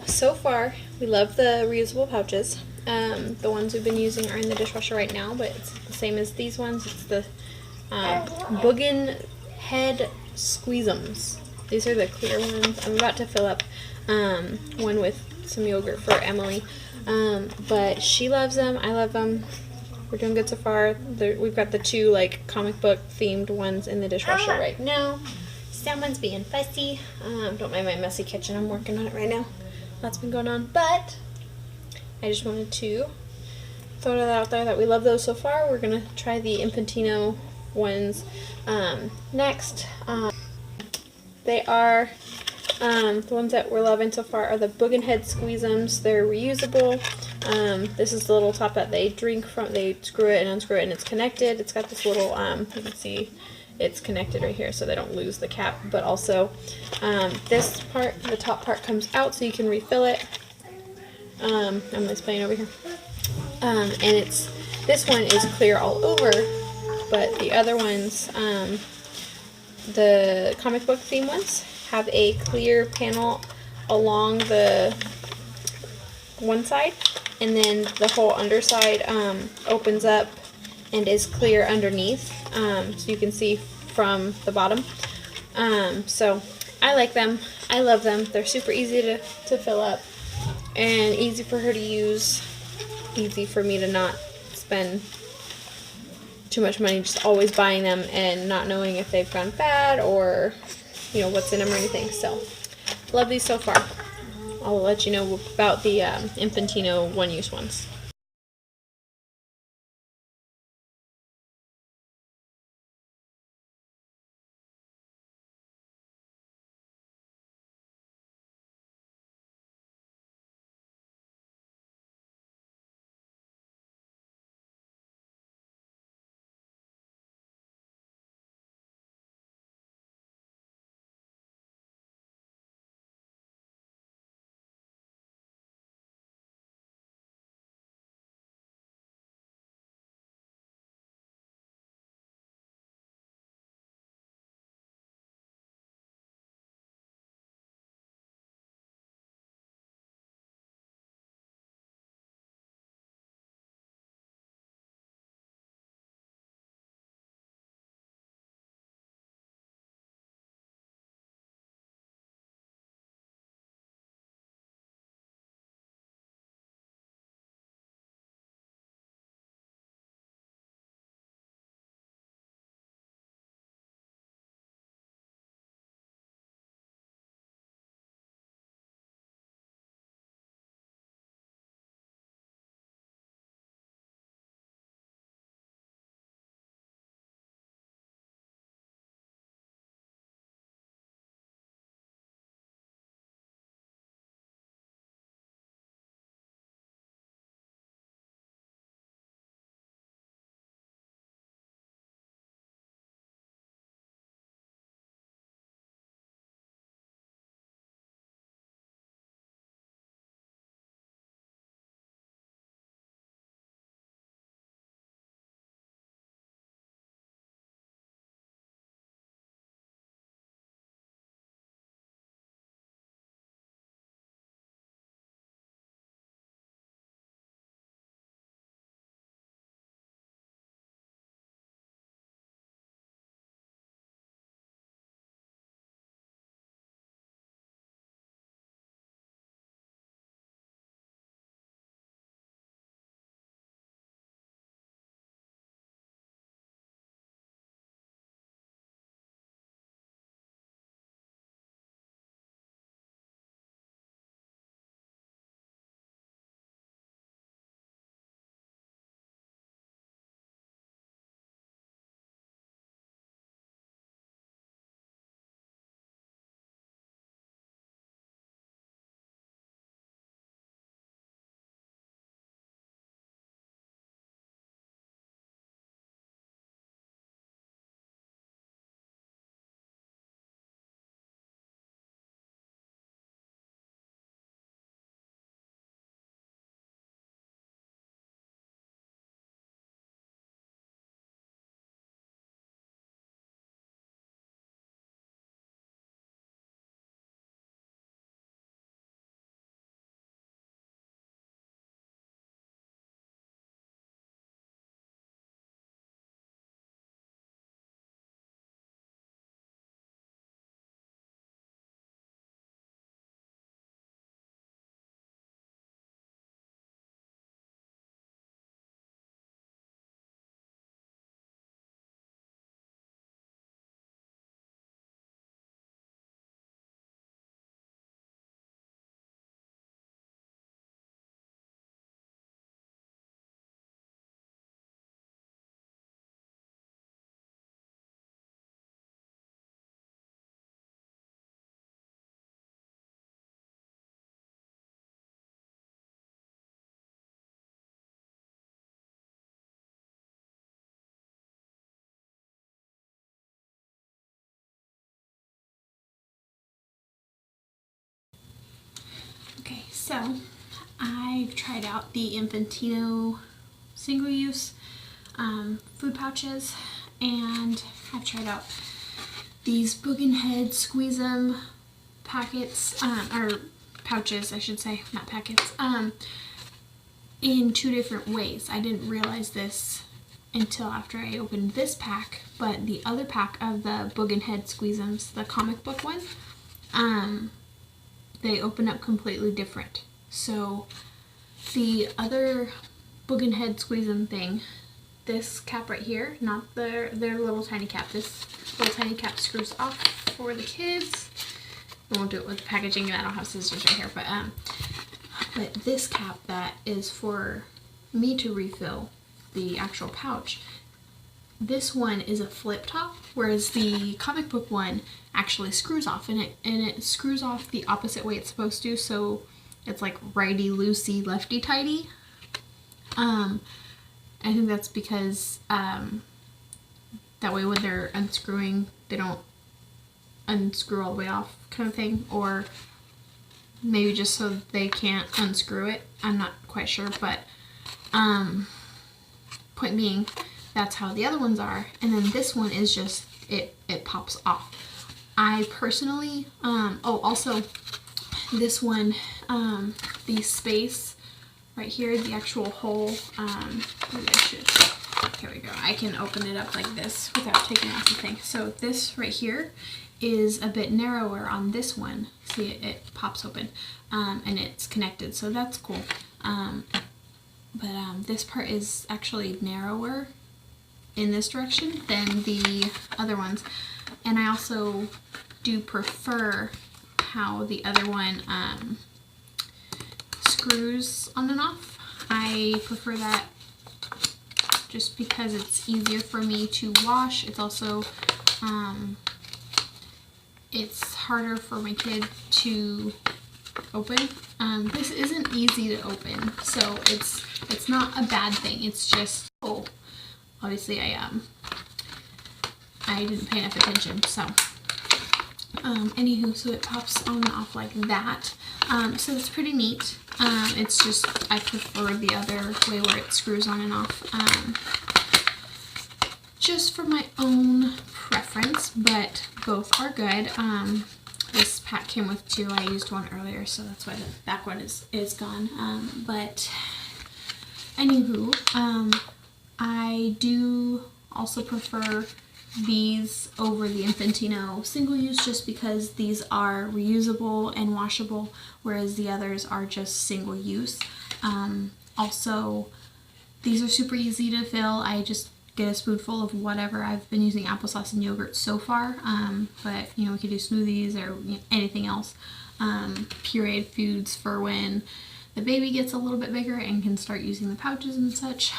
So far, we love the reusable pouches. The ones we've been using are in the dishwasher right now, but it's the same as these ones. It's the Boogen Head Squeezums. These are the clear ones. I'm about to fill up one with some yogurt for Emily, but she loves them. I love them. We're doing good so far. We've got the two like comic book themed ones in the dishwasher right now. Someone's being fussy. Don't mind my messy kitchen. I'm working on it right now. That's been going on, but I just wanted to throw that out there that we love those so far. We're gonna try the Infantino ones next. They are the ones that we're loving so far are the Boogen Head Squeezums. They're reusable. This is the little top that they drink from. They screw it and unscrew it, and it's connected. It's got this little you can see it's connected right here so they don't lose the cap, but also this part, the top part, comes out so you can refill it. Emily's playing over here. And this one is clear all over, but the other ones, the comic book theme ones, have a clear panel along the one side, and then the whole underside opens up and is clear underneath, so you can see from the bottom. So I like them. I love them. They're super easy to fill up and easy for her to use. Easy for me to not spend too much money just always buying them and not knowing if they've gone bad or what's in them or anything. So love these so far. I'll let you know about the Infantino one-use ones. So I've tried out the Infantino single-use food pouches, and I've tried out these Book and Head Squeeze 'em packets, or pouches I should say, not packets, in 2 different ways. I didn't realize this until after I opened this pack, but the other pack of the Book and Head Squeeze 'ems, the comic book one, they open up completely different. So the other Book and Head Squeeze 'em thing, this cap right here, not their little tiny cap, this little tiny cap screws off for the kids. I won't do it with the packaging, and I don't have scissors right here, but this cap that is for me to refill the actual pouch, this one is a flip top, whereas the comic book one actually screws off, and it screws off the opposite way it's supposed to, so it's like righty loosey, lefty tighty. I think that's because that way when they're unscrewing, they don't unscrew all the way off, kind of thing, or maybe just so they can't unscrew it. I'm not quite sure, but point being, that's how the other ones are. And then this one is just, it pops off. I personally, also this one, the space right here, the actual hole, maybe I should, here we go, I can open it up like this without taking off the thing. So this right here is a bit narrower on this one. See, it pops open, and it's connected, so that's cool. But this part is actually narrower in this direction than the other ones, and I also do prefer how the other one screws on and off. I prefer that just because it's easier for me to wash. It's also it's harder for my kid to open. This isn't easy to open, so it's not a bad thing. It's just, oh, obviously I didn't pay enough attention. So anywho, so it pops on and off like that. So it's pretty neat. It's just, I prefer the other way where it screws on and off, just for my own preference, but both are good. This pack came with 2. I used one earlier, so that's why the back one is gone. But anywho, I do also prefer these over the Infantino single use, just because these are reusable and washable, whereas the others are just single use. Also, these are super easy to fill. I just get a spoonful of whatever. I've been using applesauce and yogurt so far, but you know, we could do smoothies or anything else. Pureed foods for when the baby gets a little bit bigger and can start using the pouches and such.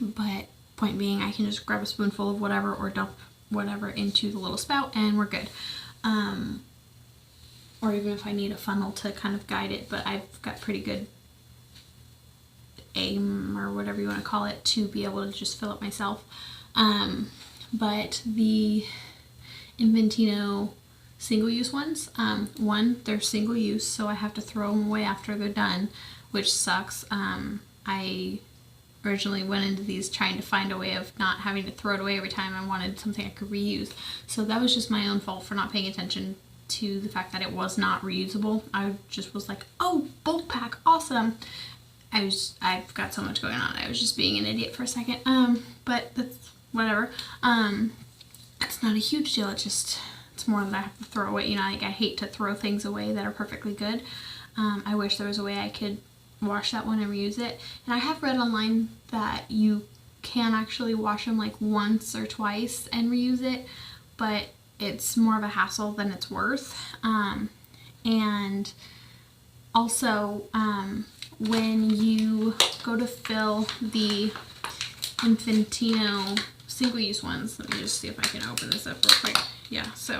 But point being, I can just grab a spoonful of whatever or dump whatever into the little spout and we're good. Or even if I need a funnel to kind of guide it, but I've got pretty good aim, or whatever you want to call it, to be able to just fill it myself. But the Infantino single-use ones, one, they're single-use, so I have to throw them away after they're done, which sucks. I originally went into these trying to find a way of not having to throw it away every time. I wanted something I could reuse, so that was just my own fault for not paying attention to the fact that it was not reusable. I just was like, oh, bulk pack, awesome. I've got so much going on. I was just being an idiot for a second. But that's whatever. It's not a huge deal. It's more that I have to throw away. You know, like, I hate to throw things away that are perfectly good. I wish there was a way I could wash that one and reuse it. And I have read online that you can actually wash them like once or twice and reuse it, but it's more of a hassle than it's worth. And also, when you go to fill the Infantino single-use ones, let me just see if I can open this up real quick. Yeah, so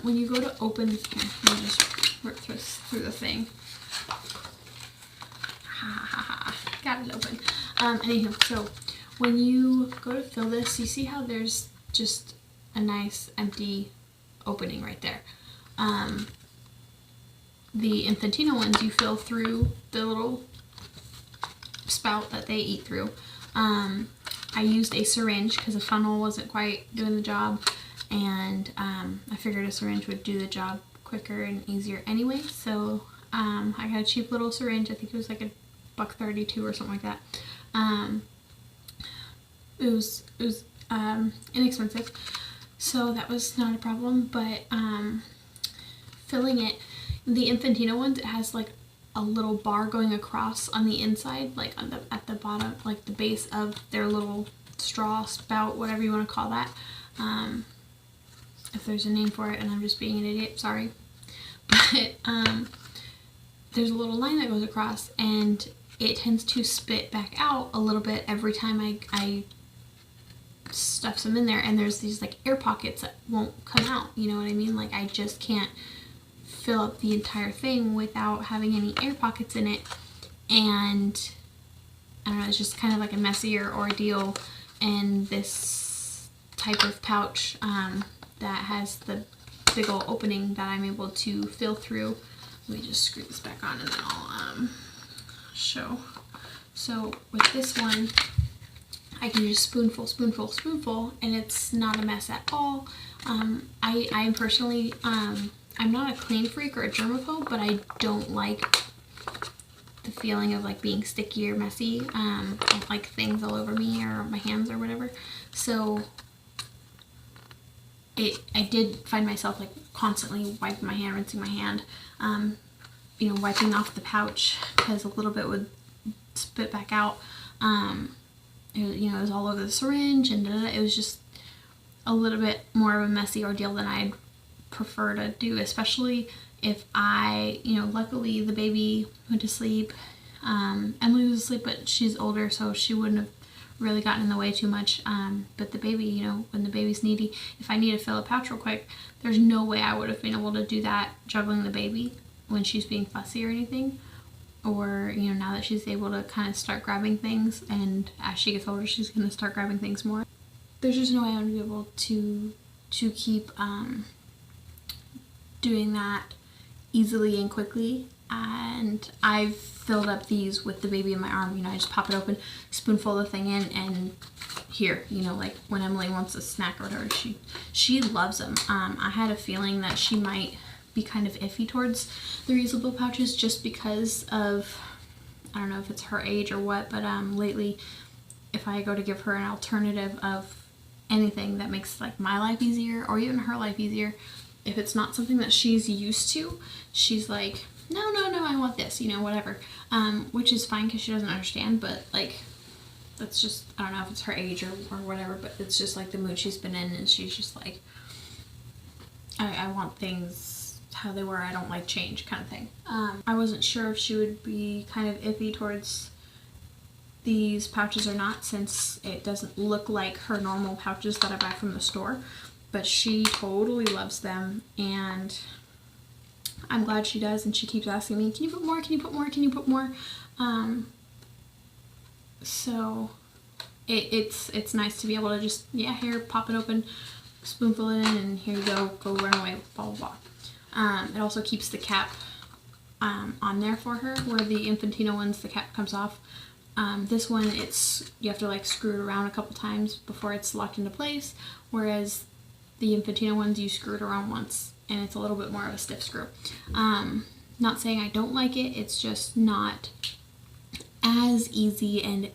when you go to open, here, let me just work through the thing. Got it open. Anywho, so when you go to fill this, you see how there's just a nice empty opening right there. the Infantino ones, you fill through the little spout that they eat through. I used a syringe because a funnel wasn't quite doing the job, and I figured a syringe would do the job quicker and easier anyway. So I got a cheap little syringe. I think it was like $1.32 or something like that. It was inexpensive, so that was not a problem. But filling it, the Infantino ones, it has like a little bar going across on the inside, like at the bottom, like the base of their little straw spout, whatever you want to call that. If there's a name for it, and I'm just being an idiot, sorry. But there's a little line that goes across, and it tends to spit back out a little bit every time I stuff some in there, and there's these like air pockets that won't come out, you know what I mean? Like I just can't fill up the entire thing without having any air pockets in it, and I don't know, it's just kind of like a messier ordeal. And this type of pouch that has the big old opening that I'm able to fill through. Let me just screw this back on and then I'll show. So with this one, I can just spoonful, and it's not a mess at all. I personally, I'm not a clean freak or a germaphobe, but I don't like the feeling of like being sticky or messy, like things all over me or my hands or whatever. So I did find myself like constantly wiping my hand, rinsing my hand, you know, wiping off the pouch because a little bit would spit back out. You know, it was all over the syringe, and it was just a little bit more of a messy ordeal than I'd prefer to do, especially if you know, luckily the baby went to sleep. Emily was asleep, but she's older, so she wouldn't have really gotten in the way too much. But the baby, you know, when the baby's needy, if I need to fill a pouch real quick, there's no way I would have been able to do that juggling the baby when she's being fussy or anything. Or, you know, now that she's able to kind of start grabbing things, and as she gets older, she's going to start grabbing things more. There's just no way I'm going to be able to keep doing that easily and quickly. And I've filled up these with the baby in my arm. You know, I just pop it open, spoonful the thing in, and here, you know, like when Emily wants a snack or whatever, she loves them. I had a feeling that she might be kind of iffy towards the reusable pouches just because of, I don't know if it's her age or what, but lately if I go to give her an alternative of anything that makes like my life easier or even her life easier, if it's not something that she's used to, she's like, no, I want this, you know, whatever, which is fine because she doesn't understand, but like that's just, I don't know if it's her age or whatever, but it's just like the mood she's been in, and she's just like, I want things how they were, I don't like change kind of thing. I wasn't sure if she would be kind of iffy towards these pouches or not, since it doesn't look like her normal pouches that I buy from the store, but she totally loves them, and I'm glad she does, and she keeps asking me, can you put more, can you put more, can you put more? So it's nice to be able to just, yeah, here, pop it open, spoonful it in, and here you go run away, blah blah blah. It also keeps the cap on there for her, where the Infantino ones, the cap comes off. This one, you have to like screw it around a couple times before it's locked into place, whereas the Infantino ones, you screw it around once and it's a little bit more of a stiff screw. Not saying I don't like it, it's just not as easy and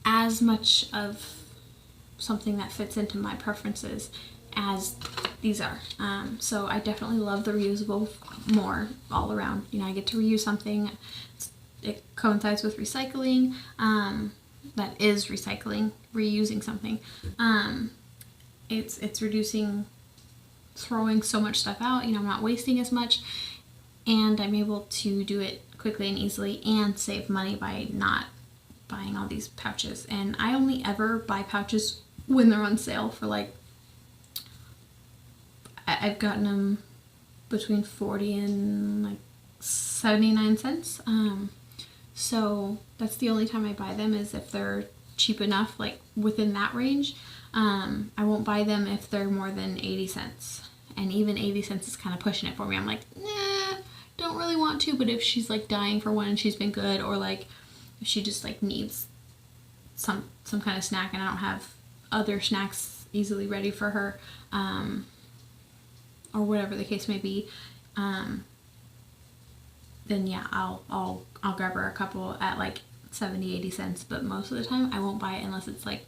as much of something that fits into my preferences as these are. So I definitely love the reusable more all around. You know, I get to reuse something. It coincides with recycling. That is recycling, reusing something. It's reducing throwing so much stuff out. You know, I'm not wasting as much, and I'm able to do it quickly and easily and save money by not buying all these pouches. And I only ever buy pouches when they're on sale for like, I've gotten them between 40 and like 79 cents. So that's the only time I buy them, is if they're cheap enough, like within that range. I won't buy them if they're more than 80 cents. And even 80 cents is kind of pushing it for me. I'm like, nah, don't really want to, but if she's like dying for one and she's been good, or like if she just like needs some kind of snack and I don't have other snacks easily ready for her, or whatever the case may be, then yeah, I'll grab her a couple at like 70-80 cents, but most of the time I won't buy it unless it's like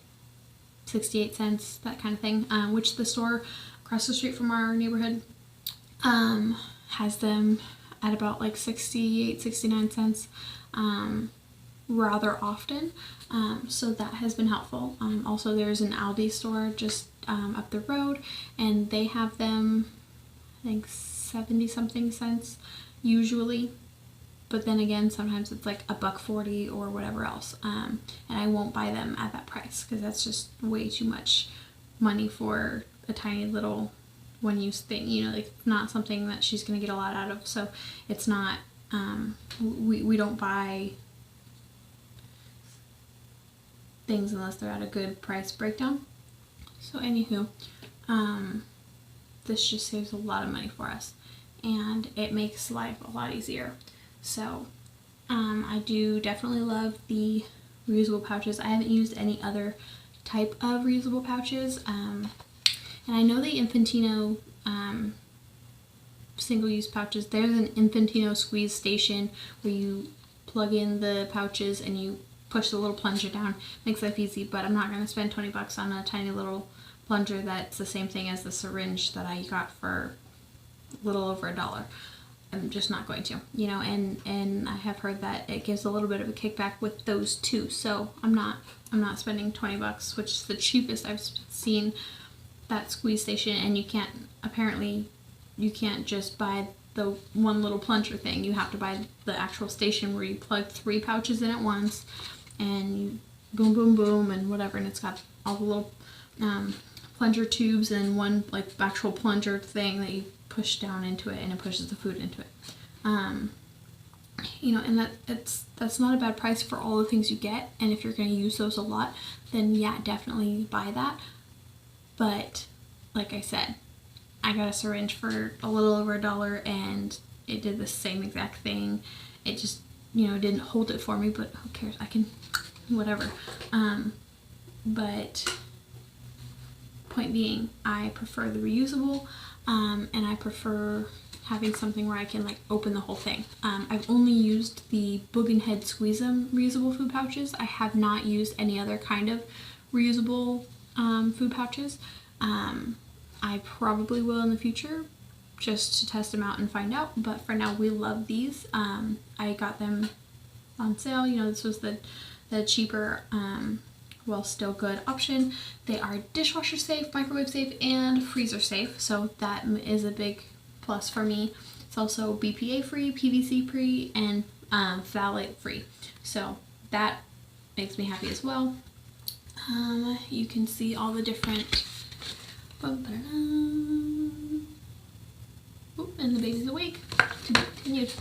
68 cents, that kind of thing, which the store across the street from our neighborhood has them at about like 68-69 cents rather often, so that has been helpful. Also there's an Aldi store just up the road, and they have them I think 70 something cents usually, but then again sometimes it's like $1.40 or whatever else, and I won't buy them at that price because that's just way too much money for a tiny little one-use thing, you know, like not something that she's gonna get a lot out of. So it's not, we don't buy things unless they're at a good price breakdown. So anywho, this just saves a lot of money for us, and it makes life a lot easier. So I do definitely love the reusable pouches. I haven't used any other type of reusable pouches, and I know the Infantino single-use pouches, there's an Infantino squeeze station where you plug in the pouches and you push the little plunger down. Makes life easy, but I'm not going to spend 20 bucks on a tiny little plunger that's the same thing as the syringe that I got for a little over $1. I'm just not going to, you know, and I have heard that it gives a little bit of a kickback with those too, so I'm not spending 20 bucks, which is the cheapest I've seen that squeeze station. And you can't just buy the one little plunger thing. You have to buy the actual station where you plug 3 pouches in at once, and you boom boom boom and whatever, and it's got all the little plunger tubes and one like actual plunger thing that you push down into it, and it pushes the food into it. You know, and that's not a bad price for all the things you get, and if you're going to use those a lot, then yeah, definitely buy that. But like I said, I got a syringe for a little over $1, and it did the same exact thing. It just, you know, didn't hold it for me, but who cares? I can, whatever. But point being, I prefer the reusable, and I prefer having something where I can like open the whole thing. I've only used the Boog and Head Squeeze 'em reusable food pouches. I have not used any other kind of reusable food pouches. I probably will in the future just to test them out and find out, but for now we love these. I got them on sale, you know, this was the cheaper, well, still good option. They are dishwasher safe, microwave safe, and freezer safe, so that is a big plus for me. It's also BPA free, PVC free, and phthalate free, so that makes me happy as well. You can see all the different, and the baby's awake, to be continued.